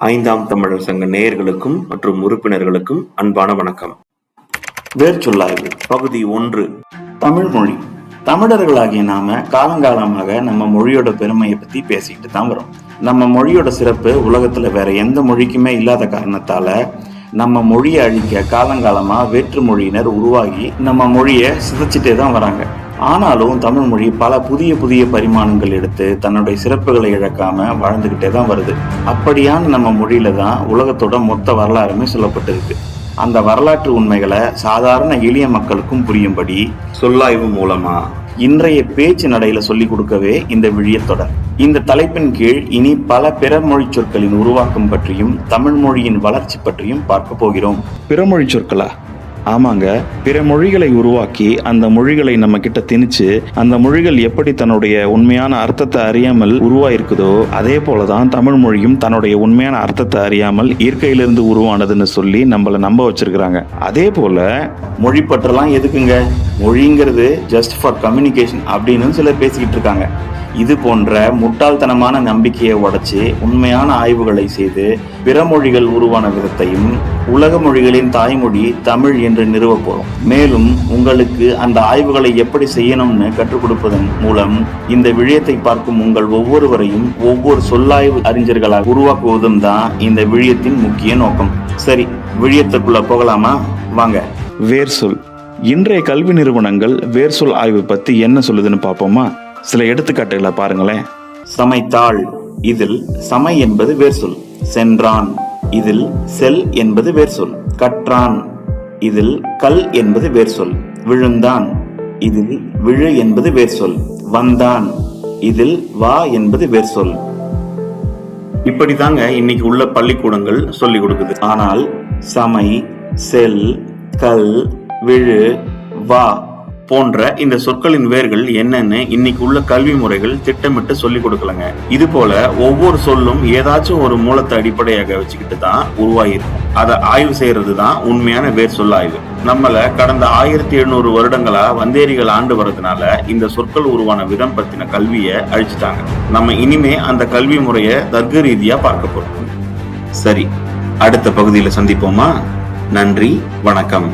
ஐந்தாம் தமிழர் சங்க நேயர்களுக்கும் மற்றும் உறுப்பினர்களுக்கும் அன்பான வணக்கம். வேர்ச்சொல்லாய்வு பகுதி 1. தமிழ் மொழி. தமிழர்களாகிய நாம காலங்காலமாக நம்ம மொழியோட பெருமையை பத்தி பேசிக்கிட்டு தான் வரோம். நம்ம மொழியோட சிறப்பு உலகத்துல வேற எந்த மொழிக்குமே இல்லாத காரணத்தால நம்ம மொழியை அழிக்க காலங்காலமா வேற்று மொழியினர் உருவாகி நம்ம மொழியை சிதைச்சிட்டே தான் வராங்க. ஆனாலும் தமிழ் மொழி பல புதிய பரிமாணங்கள் எடுத்து தன்னுடைய சிறப்புகளை இழக்காம வாழ்ந்துகிட்டே தான் வருது. அப்படியான நம்ம மொழியில தான் உலகத்தோட மொத்த வரலாறுமே சொல்லப்பட்டிருக்கு. அந்த வரலாற்று உண்மைகளை சாதாரண எளிய மக்களுக்கும் புரியும்படி சொல்லாய்வு மூலமா இன்றைய பேச்சு நடையில சொல்லிக் கொடுக்கவே இந்த விழியத்தொடர். இந்த தலைப்பின் கீழ் இனி பல பிற மொழி சொற்களின் உருவாக்கம் பற்றியும் தமிழ் மொழியின் வளர்ச்சி பற்றியும் பார்க்க போகிறோம். பிறமொழி சொற்களா? ஆமாங்க, பிற மொழிகளை உருவாக்கி அந்த மொழிகளை நம்ம கிட்ட திணிச்சு அந்த மொழிகள் எப்படி தன்னுடைய உண்மையான அர்த்தத்தை அறியாமல் உருவாயிருக்குதோ அதே போலதான் தமிழ் மொழியும் தன்னுடைய உண்மையான அர்த்தத்தை அறியாமல் இயற்கையிலிருந்து உருவானதுன்னு சொல்லி நம்மள நம்ப வச்சிருக்கிறாங்க. அதே போல மொழி பற்றலாம் எதுக்குங்க, மொழிங்கிறது ஜஸ்ட் ஃபார் கம்யூனிகேஷன் அப்படின்னு சிலர் பேசிக்கிட்டு இருக்காங்க. இது போன்ற முட்டாள்தனமான நம்பிக்கையை உடைச்சு உண்மையான ஆய்வுகளை செய்து பிற மொழிகள் உருவான விதத்தையும் உலக மொழிகளின் தாய்மொழி தமிழ் என்று நிறுவ போறோம். மேலும் உங்களுக்கு அந்த ஆய்வுகளை எப்படி செய்யணும்னு கற்றுக் கொடுப்பதன் மூலம் இந்த விழியத்தை பார்க்கும் உங்கள் ஒவ்வொருவரையும் ஒவ்வொரு சொல்லாய்வு அறிஞர்களாக உருவாக்குவதும் தான் இந்த விழியத்தின் முக்கிய நோக்கம். சரி, விழியத்துக்குள்ள போகலாமா? வாங்க. வேர்சொல். இன்றைய கல்வி நிறுவனங்கள் வேர்சொல் ஆய்வு பத்தி என்ன சொல்லுதுன்னு பார்ப்போமா? சில எடுத்துக்காட்டுகளை பாருங்களேன். சமைத்தாள், இதில் சமை என்பது வேர்சொல். சென்றான், இதில் செல் என்பது வேர்சொல். கற்றான், இதில் கல் என்பது வேர்சொல். விழுந்தான், இதில் விழு என்பது வேர்சொல். வந்தான், இதில் வா என்பது வேர்சொல். இப்படிதாங்க இன்னைக்கு உள்ள பள்ளிக்கூடங்கள் சொல்லி கொடுக்குது. ஆனால் சமை, செல், கல், விழு, வா போன்ற இந்த சொற்களின் வேர்கள் என்னன்னு இன்னைக்கு உள்ள கல்வி முறைகள் திட்டமிட்டு சொல்லி கொடுக்கலங்க. இது போல ஒவ்வொரு சொல்லும் ஏதாச்சும் ஒரு மூலத்தை அடிப்படையாக வச்சுக்கிட்டு தான் உருவாகிருக்கும். அதை ஆய்வு செய்யறது தான் உண்மையான வேர் சொல்லாய்வு. நம்மள கடந்த 1700 வருடங்களா வந்தேரிகள் ஆண்டு வர்றதுனால இந்த சொற்கள் உருவான விதம் பத்தின கல்வியை அழிச்சிட்டாங்க. நம்ம இனிமே அந்த கல்வி முறையை தர்க்க ரீதியா பார்க்க போறோம். சரி, அடுத்த பகுதியில சந்திப்போமா? நன்றி, வணக்கம்.